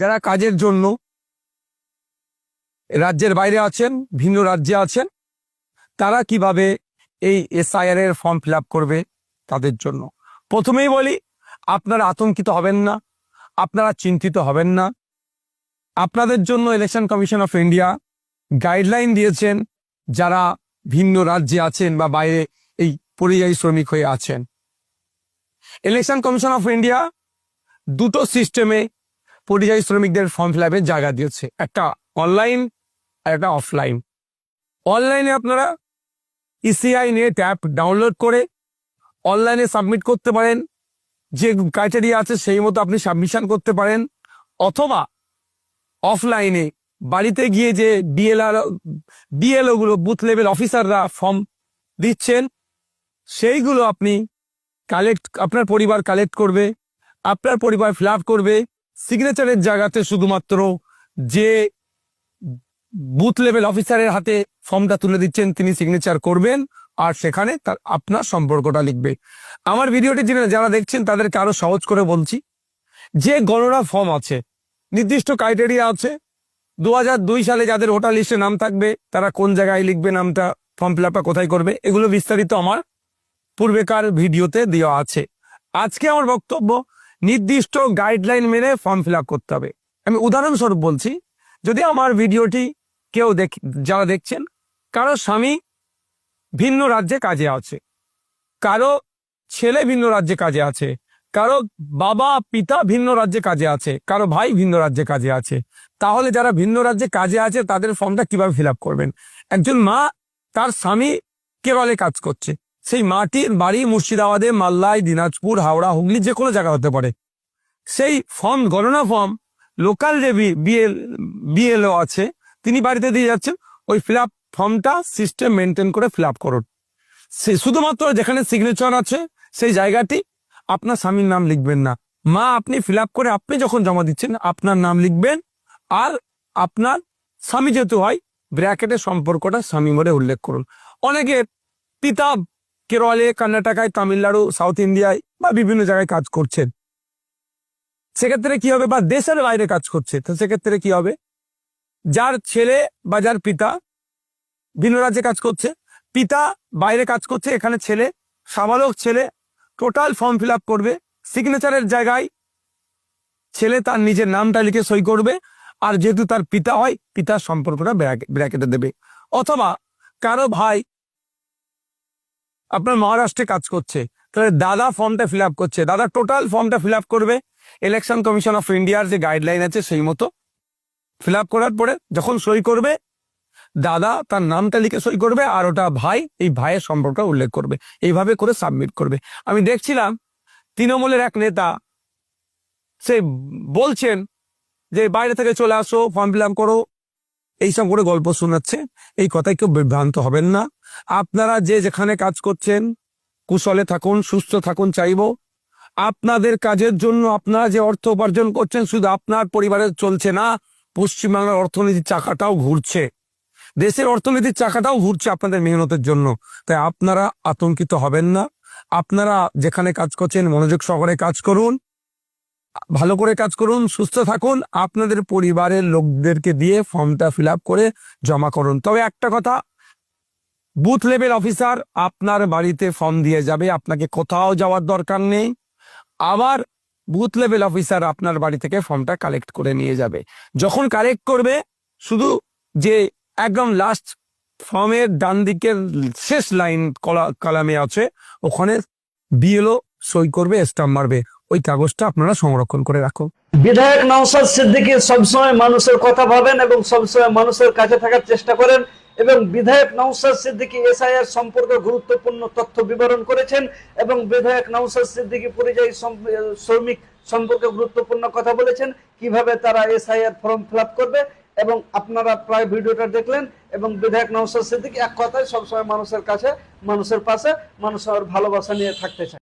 যারা কাজের জন্য রাজ্যের বাইরে আছেন, ভিন্ন রাজ্যে আছেন, তারা কিভাবে এই এসআইআর এর ফর্ম ফিল করবে তাদের জন্য প্রথমেই বলি, আপনারা আতঙ্কিত হবেন না, আপনারা চিন্তিত হবেন না। আপনাদের জন্য election commission of India guideline দিয়েছেন যারা ভিন্ন রাজ্যে আছেন বা বাইরে এই পরিযায়ী শ্রমিক হয়ে আছেন। ইলেকশন কমিশন অফ ইন্ডিয়া দুটো সিস্টেমে পরিযায়ী শ্রমিকদের ফর্ম ফিল আপের জায়গা দিয়েছে, একটা অনলাইন আর একটা অফলাইন। অনলাইনে আপনারা ইসিআই নেট অ্যাপ ডাউনলোড করে অনলাইনে সাবমিট করতে পারেন, যে ক্রাইটেরিয়া আছে সেই মতো আপনি সাবমিশন করতে পারেন, অথবা অফলাইনে বাড়িতে গিয়ে যে বিএলও গুলো বুথ লেভেল অফিসাররা ফর্ম দিচ্ছেন সেইগুলো আপনি আপনার পরিবার কালেক্ট করবে, আপনার পরিবার ফিল আপ করবে। সিগনেচারের জায়গাতে শুধুমাত্র যে বুথ লেভেল অফিসারের হাতে ফর্মটা তুলে দিচ্ছেন তিনি সিগনেচার করবেন, আর সেখানে আপনার সম্পর্কটা লিখবে। আমার ভিডিওটি যারা দেখছেন তাদেরকে আরো সহজ করে বলছি, যে গণনা ফর্ম আছে, নির্দিষ্ট ক্রাইটেরিয়া আছে। 2002 সালে যাদের ভোটার লিস্টে নাম থাকবে তারা কোন জায়গায় লিখবে নামটা, ফর্ম ফিল আপটা কোথায় করবে, এগুলো বিস্তারিত আমার পূর্বেকার ভিডিওতে দেওয়া আছে। আজকে আমার বক্তব্য, নির্দিষ্ট গাইডলাইন মেনে ফর্ম ফিল আপ করতে হবে। আমি উদাহরণস্বরূপ বলছি, যদি আমার ভিডিওটি কেউ যারা দেখছেন, কারো স্বামী ভিন্ন রাজ্যে কাজে আছে, কারো ছেলে ভিন্ন রাজ্যে কাজে আছে, কারো বাবা পিতা ভিন্ন রাজ্যে কাজে আছে, কারো ভাই ভিন্ন রাজ্যে কাজে আছে, তাহলে যারা ভিন্ন রাজ্যে কাজে আছে তাদের ফর্মটা কিভাবে ফিল আপ করবেন? একজন মা তার স্বামী কেরলে কাজ করছে, সেই মাটির বাড়ি মুর্শিদাবাদে, মালদায়, দিনাজপুর, হাওড়া, হুগলি যে কোনো জায়গা হতে পারে। সেই ফর্ম, গণনা ফর্ম লোকাল যে বিএলও আছে তিনি বাড়িতে দিয়ে যাচ্ছেন, ওই ফিল আপ ফর্মটা সিস্টেম মেনটেন করে ফিল আপ করুন। সে শুধুমাত্র যেখানে সিগনেচার আছে সেই জায়গাটি আপনার স্বামীর নাম লিখবেন না। মা আপনি ফিল আপ করে আপনি যখন জমা দিচ্ছেন আপনার নাম লিখবেন, আর আপনার স্বামী যেহেতু হয় ব্র্যাকেটের সম্পর্কটা স্বামী বলে উল্লেখ করুন। অনেকের পিতা কেরলে, কর্ণাটকায়, তামিলনাড়ু, সাউথ ইন্ডিয়ায় বা বিভিন্ন জায়গায় কাজ করছেন, সেক্ষেত্রে কি হবে? বা দেশের বাইরে কাজ করছে, তো সেক্ষেত্রে কি হবে? যার ছেলে বা যার পিতা ভিন্ন রাজ্যে কাজ করছে, পিতা বাইরে কাজ করছে, এখানে ছেলে, সাবালক ছেলে টোটাল ফর্ম ফিল আপ করবে। সিগনেচারের জায়গায় ছেলে তার নিজের নামটা লিখে সই করবে, আর যেহেতু তার পিতা হয় পিতার সম্পর্কটা ব্র্যাকেটে দেবে। অথবা কারো ভাই আপনার মহারাষ্ট্রে কাজ করছে, তাহলে দাদা ফর্মটা ফিল আপ করছে, দাদা টোটাল ফর্মটা ফিল আপ করবে। ইলেকশন কমিশন অফ ইন্ডিয়ার যে গাইডলাইন আছে সেই মতো ফিল আপ করার পরে যখন সই করবে, দাদা তার নামটা লিখে সই করবে, আর ওটা ভাই, এই ভাইয়ের সম্পর্কটা উল্লেখ করবে। এইভাবে করে সাবমিট করবে। আমি দেখছিলাম তৃণমূলের এক নেতা, সে বলছেন যে বাইরে থেকে চলে আসো, ফর্ম ফিল আপ করো, এইসব করে গল্প শোনাচ্ছে। এই কথায় কেউ বিভ্রান্ত হবেন না। আপনারা যে যেখানে কাজ করছেন কুশলে থাকুন, সুস্থ থাকুন চাইব। আপনাদের কাজের জন্য আপনারা যে অর্থ উপার্জন করছেন শুধু আপনার পরিবারের চলছে না, পশ্চিমবাংলার অর্থনীতির চাকাটাও ঘুরছে, দেশের অর্থনীতির চাকাটাও ঘুরছে আপনাদের মেহনতের জন্য। তাই আপনারা আতঙ্কিত হবেন না। আপনারা যেখানে কাজ করছেন মনোযোগ সহকারে কাজ করুন, ভালো করে কাজ করুন, সুস্থ থাকুন, আপনাদের পরিবারের লোকদেরকে দিয়ে ফর্মটা ফিল আপ করে জমা করুন। তবে একটা কথা, বুথ লেভেল অফিসার আপনার বাড়িতে ফর্ম দিয়ে যাবে, আপনাকে কোথাও যাওয়ার দরকার নেই। আবার বুথ লেভেল অফিসার আপনার বাড়ি থেকে ফর্মটা কালেক্ট করে নিয়ে যাবে। যখন কালেক্ট করবে, শুধু যে একদম লাস্ট ফর্মের ডান দিকের শেষ লাইন কলামে আছে, ওখানে বিএলও সই করবে, স্টাম্প মারবে, ওই কাগজটা আপনারা সংরক্ষণ করে রাখুন। বিধায়ক নওশাদ সিদ্দিকী সবসময় মানুষের কথা ভাবেন এবং সবসময় মানুষের কাছে থাকার চেষ্টা করেন, এবং বিধায়ক নওশাদ সিদ্দিকী এসআইআর সম্পর্কে গুরুত্বপূর্ণ তথ্য বিবরণ করেছেন, এবং বিধায়ক নওশাদ সিদ্দিকী পরিযায়ী শ্রমিক সম্পর্কে গুরুত্বপূর্ণ কথা বলেছেন, কিভাবে তারা এসআইআর ফর্ম ফিল আপ করবে। এবং আপনারা প্রায় ভিডিওটা দেখলেন, এবং বিধায়ক নওশাদ সিদ্দিকী এক কথায় সবসময় মানুষের কাছে, মানুষের পাশে, মানুষের ভালোবাসা নিয়ে থাকতে চায়।